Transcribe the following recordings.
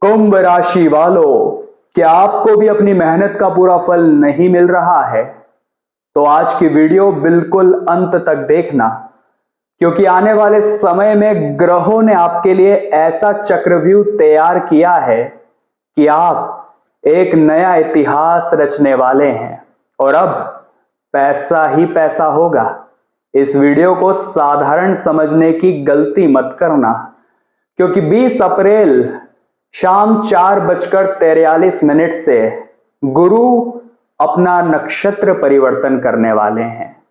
कुंभ राशि वालों, क्या आपको भी अपनी मेहनत का पूरा फल नहीं मिल रहा है? तो आज की वीडियो बिल्कुल अंत तक देखना, क्योंकि आने वाले समय में ग्रहों ने आपके लिए ऐसा चक्रव्यूह तैयार किया है कि आप एक नया इतिहास रचने वाले हैं और अब पैसा ही पैसा होगा। इस वीडियो को साधारण समझने की गलती मत करना, क्योंकि 20 अप्रैल शाम 4:43 से गुरु अपना नक्षत्र परिवर्तन करने वाले हैं।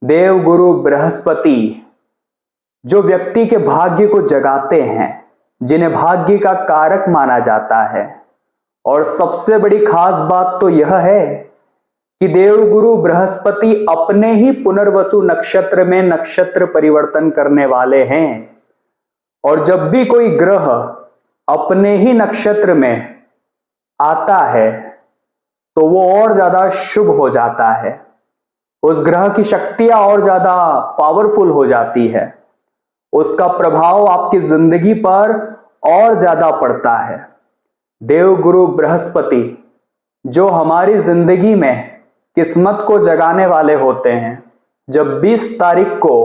देव गुरु बृहस्पति, जो व्यक्ति के भाग्य को जगाते हैं, जिन्हें भाग्य का कारक माना जाता है, और सबसे बड़ी खास बात तो यह है कि देवगुरु बृहस्पति अपने ही पुनर्वसु नक्षत्र में नक्षत्र परिवर्तन करने वाले हैं। और जब भी कोई ग्रह अपने ही नक्षत्र में आता है तो वो और ज्यादा शुभ हो जाता है, उस ग्रह की शक्तियां और ज्यादा पावरफुल हो जाती है, उसका प्रभाव आपकी जिंदगी पर और ज्यादा पड़ता है। देवगुरु बृहस्पति, जो हमारी जिंदगी में किस्मत को जगाने वाले होते हैं, जब 20 तारीख को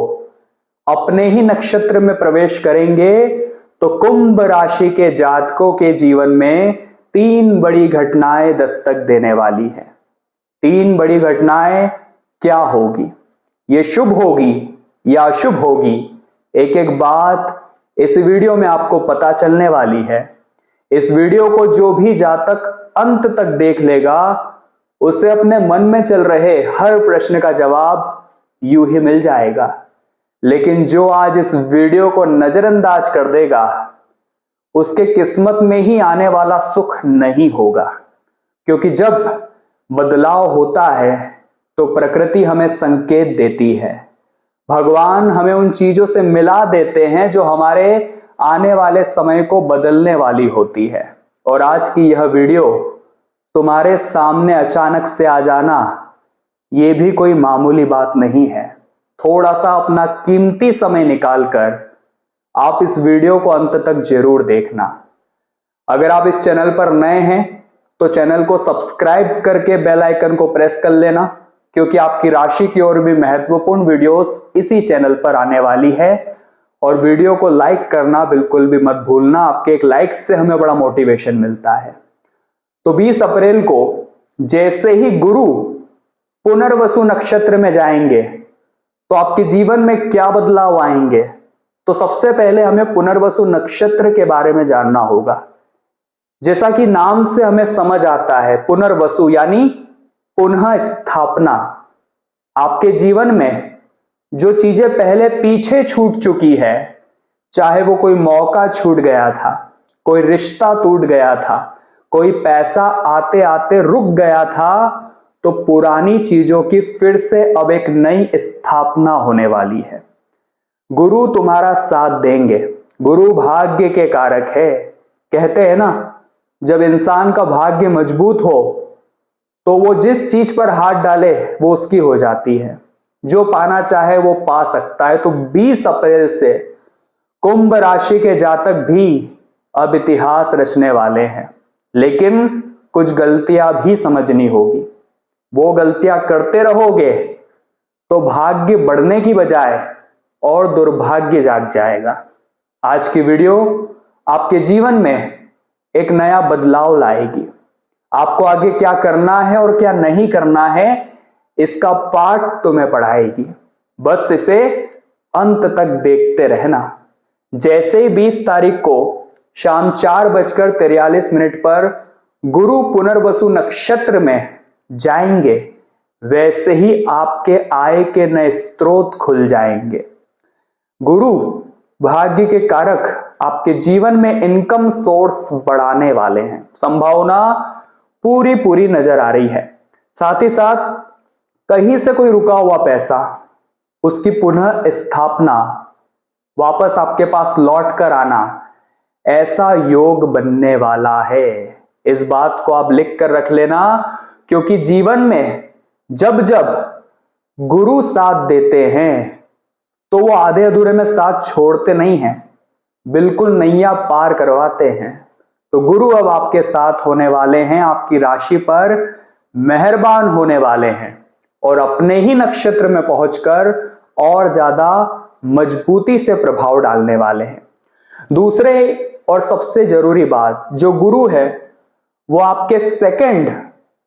अपने ही नक्षत्र में प्रवेश करेंगे तो कुंभ राशि के जातकों के जीवन में 3 बड़ी घटनाएं दस्तक देने वाली है। 3 बड़ी घटनाएं क्या होगी, ये शुभ होगी या अशुभ होगी, एक एक बात इस वीडियो में आपको पता चलने वाली है। इस वीडियो को जो भी जातक अंत तक देख लेगा, उसे अपने मन में चल रहे हर प्रश्न का जवाब यूं ही मिल जाएगा। लेकिन जो आज इस वीडियो को नजरअंदाज कर देगा, उसके किस्मत में ही आने वाला सुख नहीं होगा। क्योंकि जब बदलाव होता है तो प्रकृति हमें संकेत देती है, भगवान हमें उन चीजों से मिला देते हैं जो हमारे आने वाले समय को बदलने वाली होती है। और आज की यह वीडियो तुम्हारे सामने अचानक से आ जाना, ये भी कोई मामूली बात नहीं है। थोड़ा सा अपना कीमती समय निकालकर आप इस वीडियो को अंत तक जरूर देखना। अगर आप इस चैनल पर नए हैं तो चैनल को सब्सक्राइब करके बेल आइकन को प्रेस कर लेना, क्योंकि आपकी राशि की ओर भी महत्वपूर्ण वीडियोस इसी चैनल पर आने वाली है। और वीडियो को लाइक करना बिल्कुल भी मत भूलना, आपके एक लाइक से हमें बड़ा मोटिवेशन मिलता है। तो 20 अप्रैल को जैसे ही गुरु पुनर्वसु नक्षत्र में जाएंगे तो आपके जीवन में क्या बदलाव आएंगे, तो सबसे पहले हमें पुनर्वसु नक्षत्र के बारे में जानना होगा। जैसा कि नाम से हमें समझ आता है, पुनर्वसु यानी पुनः स्थापना। आपके जीवन में जो चीजें पहले पीछे छूट चुकी है, चाहे वो कोई मौका छूट गया था, कोई रिश्ता टूट गया था, कोई पैसा आते आते रुक गया था, तो पुरानी चीजों की फिर से अब एक नई स्थापना होने वाली है। गुरु तुम्हारा साथ देंगे। गुरु भाग्य के कारक है। कहते हैं ना, जब इंसान का भाग्य मजबूत हो तो वो जिस चीज पर हाथ डाले वो उसकी हो जाती है, जो पाना चाहे वो पा सकता है। तो 20 अप्रैल से कुंभ राशि के जातक भी अब इतिहास रचने वाले हैं, लेकिन कुछ गलतियां भी समझनी होगी। वो गलतियां करते रहोगे तो भाग्य बढ़ने की बजाय और दुर्भाग्य जाग जाएगा। आज की वीडियो आपके जीवन में एक नया बदलाव लाएगी। आपको आगे क्या करना है और क्या नहीं करना है, इसका पाठ तुम्हें पढ़ाएगी। बस इसे अंत तक देखते रहना। जैसे ही 20 तारीख को शाम 4:43 पर गुरु पुनर्वसु नक्षत्र में जाएंगे, वैसे ही आपके आय के नए स्रोत खुल जाएंगे। गुरु भाग्य के कारक आपके जीवन में इनकम सोर्स बढ़ाने वाले हैं। संभावना पूरी नजर आ रही है। साथ ही साथ कहीं से कोई रुका हुआ पैसा, उसकी पुनः स्थापना, वापस आपके पास लौट कर आना, ऐसा योग बनने वाला है। इस बात को आप लिख कर रख लेना, क्योंकि जीवन में जब जब गुरु साथ देते हैं तो वो आधे अधूरे में साथ छोड़ते नहीं हैं, बिल्कुल नैया पार करवाते हैं। तो गुरु अब आपके साथ होने वाले हैं, आपकी राशि पर मेहरबान होने वाले हैं और अपने ही नक्षत्र में पहुंचकर और ज्यादा मजबूती से प्रभाव डालने वाले हैं। दूसरे और सबसे जरूरी बात, जो गुरु है वो आपके 2nd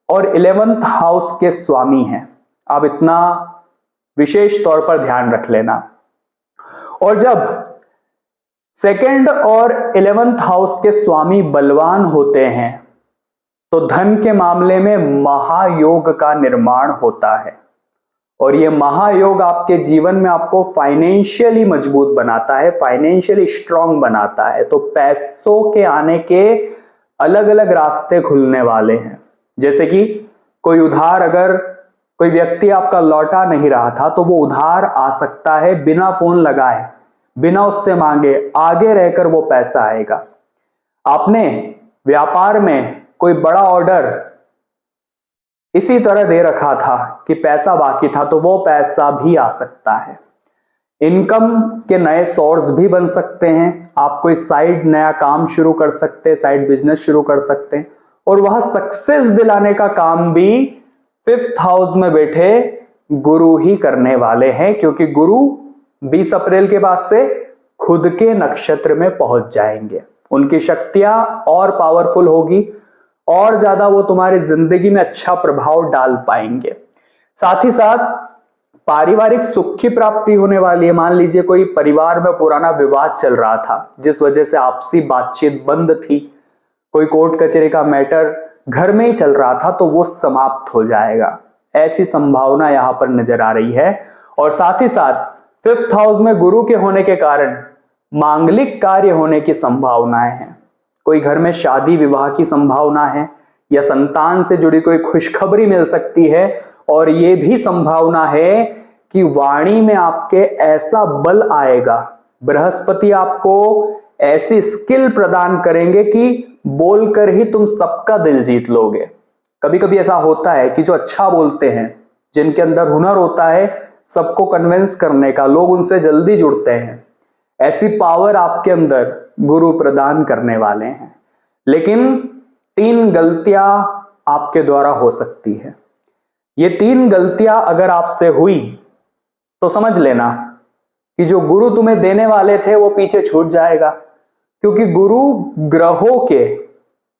और 11th हाउस के स्वामी हैं। आप इतना विशेष तौर पर ध्यान रख लेना। और जब 2nd और 11th हाउस के स्वामी बलवान होते हैं तो धन के मामले में महायोग का निर्माण होता है और यह महायोग आपके जीवन में आपको फाइनेंशियली मजबूत बनाता है, फाइनेंशियली स्ट्रांग बनाता है। तो पैसों के आने के अलग अलग रास्ते खुलने वाले हैं। जैसे कि कोई उधार अगर कोई व्यक्ति आपका लौटा नहीं रहा था तो वो उधार आ सकता है, बिना फोन लगाए, बिना उससे मांगे, आगे रहकर वो पैसा आएगा। आपने व्यापार में कोई बड़ा ऑर्डर इसी तरह दे रखा था कि पैसा बाकी था तो वो पैसा भी आ सकता है। इनकम के नए सोर्स भी बन सकते हैं। आप कोई साइड नया काम शुरू कर सकते हैं, साइड बिजनेस शुरू कर सकते हैं और वह सक्सेस दिलाने का काम भी 5th हाउस में बैठे गुरु ही करने वाले हैं, क्योंकि गुरु 20 अप्रैल के बाद से खुद के नक्षत्र में पहुंच जाएंगे। उनकी शक्तियां और पावरफुल होगी और ज्यादा वो तुम्हारी जिंदगी में अच्छा प्रभाव डाल पाएंगे। साथ ही साथ पारिवारिक सुख की प्राप्ति होने वाली है। मान लीजिए कोई परिवार में पुराना विवाद चल रहा था जिस वजह से आपसी बातचीत बंद थी, कोई कोर्ट कचहरी का मैटर घर में ही चल रहा था तो वो समाप्त हो जाएगा, ऐसी संभावना यहां पर नजर आ रही है। और साथ ही साथ 5th हाउस में गुरु के होने के कारण मांगलिक कार्य होने की संभावनाएं हैं। कोई घर में शादी विवाह की संभावना है या संतान से जुड़ी कोई खुशखबरी मिल सकती है और ये भी संभावना है कि वाणी में आपके ऐसा बल आएगा, बृहस्पति आपको ऐसी स्किल प्रदान करेंगे कि बोलकर ही तुम सबका दिल जीत लोगे। कभी कभी ऐसा होता है कि जो अच्छा बोलते हैं, जिनके अंदर हुनर होता है सबको कन्विंस करने का, लोग उनसे जल्दी जुड़ते हैं, ऐसी पावर आपके अंदर गुरु प्रदान करने वाले हैं। लेकिन 3 गलतियां आपके द्वारा हो सकती है। ये 3 गलतियां अगर आपसे हुई तो समझ लेना कि जो गुरु तुम्हें देने वाले थे वो पीछे छूट जाएगा, क्योंकि गुरु ग्रहों के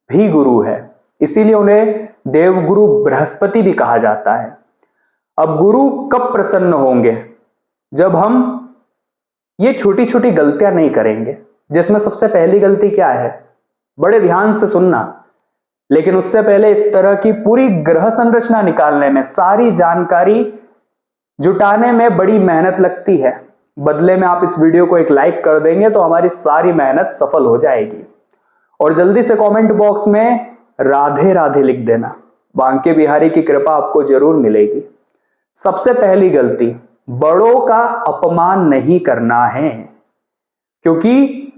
भी गुरु है, इसीलिए उन्हें देवगुरु बृहस्पति भी कहा जाता है। अब गुरु कब प्रसन्न होंगे? जब हम ये छोटी छोटी गलतियां नहीं करेंगे, जिसमें सबसे पहली गलती क्या है, बड़े ध्यान से सुनना। लेकिन उससे पहले इस तरह की पूरी ग्रह संरचना निकालने में, सारी जानकारी जुटाने में बड़ी मेहनत लगती है। बदले में आप इस वीडियो को एक लाइक कर देंगे तो हमारी सारी मेहनत सफल हो जाएगी। और जल्दी से कमेंट बॉक्स में राधे राधे लिख देना, बांके बिहारी की कृपा आपको जरूर मिलेगी। सबसे पहली गलती, बड़ों का अपमान नहीं करना है, क्योंकि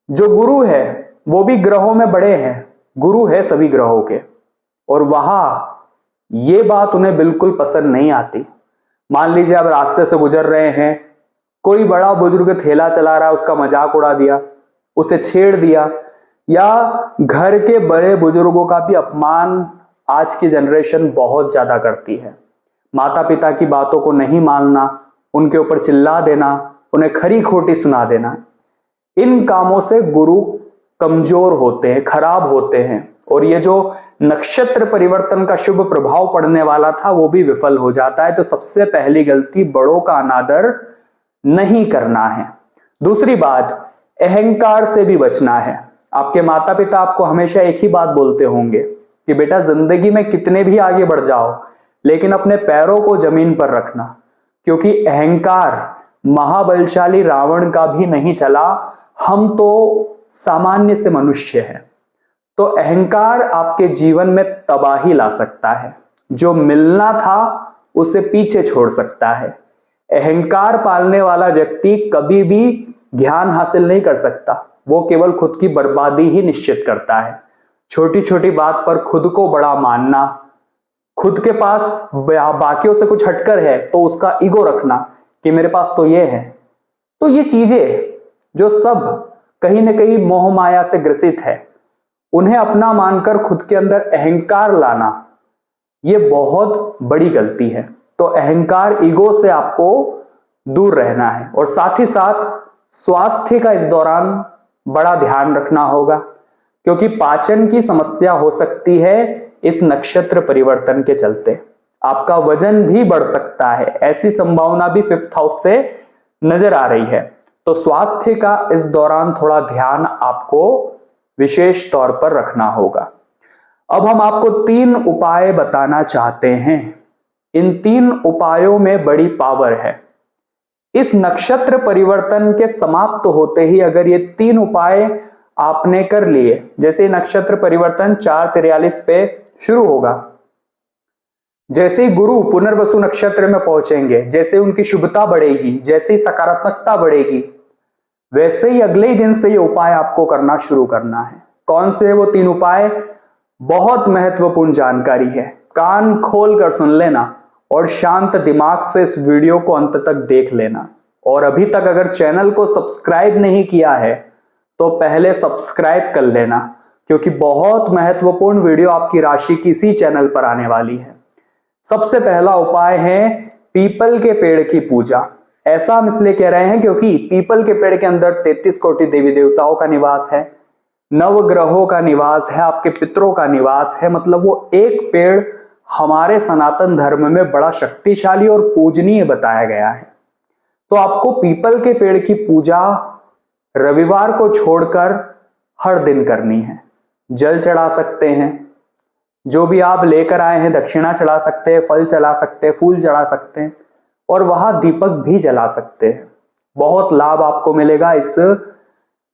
जो गुरु है वो भी ग्रहों में बड़े हैं, गुरु है सभी ग्रहों के, और वहां ये बात उन्हें बिल्कुल पसंद नहीं आती। मान लीजिए आप रास्ते से गुजर रहे हैं, कोई बड़ा बुजुर्ग ठेला चला रहा है, उसका मजाक उड़ा दिया, उसे छेड़ दिया, या घर के बड़े बुजुर्गों का भी अपमान आज की जनरेशन बहुत ज्यादा करती है। माता पिता की बातों को नहीं मानना, उनके ऊपर चिल्ला देना, उन्हें खरी खोटी सुना देना, इन कामों से गुरु कमजोर होते हैं, खराब होते हैं, और ये जो नक्षत्र परिवर्तन का शुभ प्रभाव पड़ने वाला था वो भी विफल हो जाता है। तो सबसे पहली गलती, बड़ों का अनादर नहीं करना है। दूसरी बात, अहंकार से भी बचना है। आपके माता पिता आपको हमेशा एक ही बात बोलते होंगे कि बेटा जिंदगी में कितने भी आगे बढ़ जाओ लेकिन अपने पैरों को जमीन पर रखना, क्योंकि अहंकार महाबलशाली रावण का भी नहीं चला, हम तो सामान्य से मनुष्य हैं। तो अहंकार आपके जीवन में तबाही ला सकता है, जो मिलना था उसे पीछे छोड़ सकता है। अहंकार पालने वाला व्यक्ति कभी भी ज्ञान हासिल नहीं कर सकता, वो केवल खुद की बर्बादी ही निश्चित करता है। छोटी छोटी बात पर खुद को बड़ा मानना, खुद के पास बाकियों से कुछ हटकर है तो उसका ईगो रखना कि मेरे पास तो ये है। तो ये चीजें जो सब कहीं ना कहीं मोह माया से ग्रसित है, उन्हें अपना मानकर खुद के अंदर अहंकार लाना, ये बहुत बड़ी गलती है। तो अहंकार, ईगो से आपको दूर रहना है और साथ ही साथ स्वास्थ्य का इस दौरान बड़ा ध्यान रखना होगा, क्योंकि पाचन की समस्या हो सकती है इस नक्षत्र परिवर्तन के चलते। आपका वजन भी बढ़ सकता है, ऐसी संभावना भी 5th हाउस से नजर आ रही है। तो स्वास्थ्य का इस दौरान थोड़ा ध्यान आपको विशेष तौर पर रखना होगा। अब हम आपको 3 उपाय बताना चाहते हैं। इन 3 उपायों में बड़ी पावर है। इस नक्षत्र परिवर्तन के समाप्त होते ही अगर ये 3 उपाय आपने कर लिए, जैसे नक्षत्र परिवर्तन 4:43 पे शुरू होगा, जैसे ही गुरु पुनर्वसु नक्षत्र में पहुंचेंगे, जैसे उनकी शुभता बढ़ेगी, जैसे ही सकारात्मकता बढ़ेगी, वैसे ही अगले ही दिन से ये उपाय आपको करना शुरू करना है। कौन से वो 3 उपाय? बहुत महत्वपूर्ण जानकारी है, कान खोल कर सुन लेना और शांत दिमाग से इस वीडियो को अंत तक देख लेना। और अभी तक अगर चैनल को सब्सक्राइब नहीं किया है तो पहले सब्सक्राइब कर लेना, क्योंकि बहुत महत्वपूर्ण वीडियो आपकी राशि की इसी चैनल पर आने वाली है। सबसे पहला उपाय है पीपल के पेड़ की पूजा। ऐसा हम इसलिए कह रहे हैं क्योंकि पीपल के पेड़ के अंदर 33 कोटि देवी देवताओं का निवास है, नवग्रहों का निवास है, आपके पितरों का निवास है। मतलब वो एक पेड़ हमारे सनातन धर्म में बड़ा शक्तिशाली और पूजनीय बताया गया है। तो आपको पीपल के पेड़ की पूजा रविवार को छोड़कर हर दिन करनी है। जल चढ़ा सकते हैं, जो भी आप लेकर आए हैं दक्षिणा चढ़ा सकते हैं, फल चढ़ा सकते हैं, फूल चढ़ा सकते हैं और वहां दीपक भी जला सकते हैं। बहुत लाभ आपको मिलेगा इस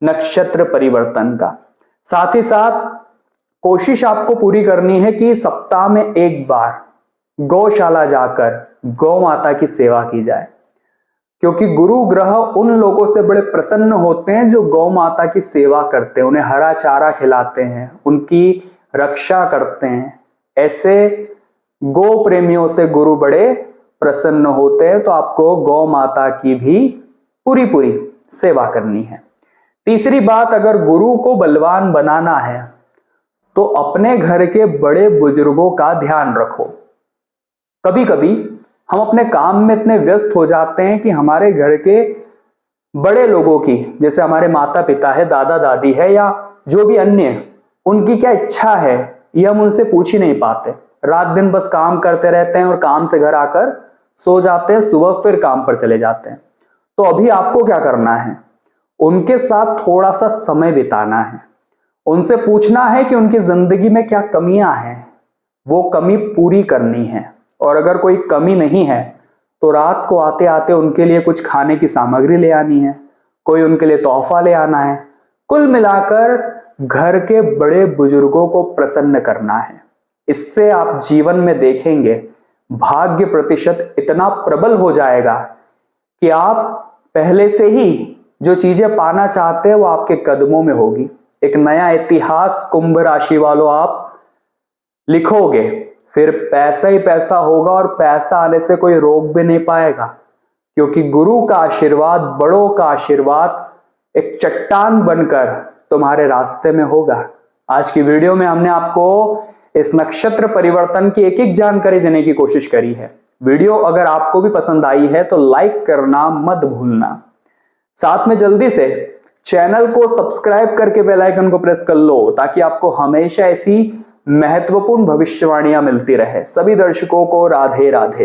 नक्षत्र परिवर्तन का। साथ ही साथ कोशिश आपको पूरी करनी है कि सप्ताह में एक बार गौशाला जाकर गौ माता की सेवा की जाए, क्योंकि गुरु ग्रह उन लोगों से बड़े प्रसन्न होते हैं जो गौ माता की सेवा करते हैं, उन्हें हरा चारा खिलाते हैं, उनकी रक्षा करते हैं। ऐसे गौ प्रेमियों से गुरु बड़े प्रसन्न होते हैं। तो आपको गौ माता की भी पूरी सेवा करनी है। तीसरी बात, अगर गुरु को बलवान बनाना है तो अपने घर के बड़े बुजुर्गों का ध्यान रखो। कभी कभी हम अपने काम में इतने व्यस्त हो जाते हैं कि हमारे घर के बड़े लोगों की, जैसे हमारे माता पिता है, दादा दादी है, या जो भी अन्य, उनकी क्या इच्छा है ये हम उनसे पूछ ही नहीं पाते। रात दिन बस काम करते रहते हैं और काम से घर आकर सो जाते हैं, सुबह फिर काम पर चले जाते हैं। तो अभी आपको क्या करना है? उनके साथ थोड़ा सा समय बिताना है, उनसे पूछना है कि उनकी जिंदगी में क्या कमियां हैं, वो कमी पूरी करनी है। और अगर कोई कमी नहीं है तो रात को आते आते उनके लिए कुछ खाने की सामग्री ले आनी है, कोई उनके लिए तोहफा ले आना है। कुल मिलाकर घर के बड़े बुजुर्गों को प्रसन्न करना है। इससे आप जीवन में देखेंगे भाग्य प्रतिशत इतना प्रबल हो जाएगा कि आप पहले से ही जो चीजें पाना चाहते हैं वो आपके कदमों में होगी। एक नया इतिहास कुंभ राशि वालों आप लिखोगे, फिर पैसा ही पैसा होगा और पैसा आने से कोई रोक भी नहीं पाएगा, क्योंकि गुरु का आशीर्वाद, बड़ों का आशीर्वाद एक चट्टान बनकर तुम्हारे रास्ते में होगा। आज की वीडियो में हमने आपको इस नक्षत्र परिवर्तन की एक जानकारी देने की कोशिश करी है। वीडियो अगर आपको भी पसंद आई है तो लाइक करना मत भूलना। साथ में जल्दी से चैनल को सब्सक्राइब करके बेल आइकन को प्रेस कर लो, ताकि आपको हमेशा ऐसी महत्वपूर्ण भविष्यवाणियां मिलती रहे। सभी दर्शकों को राधे राधे।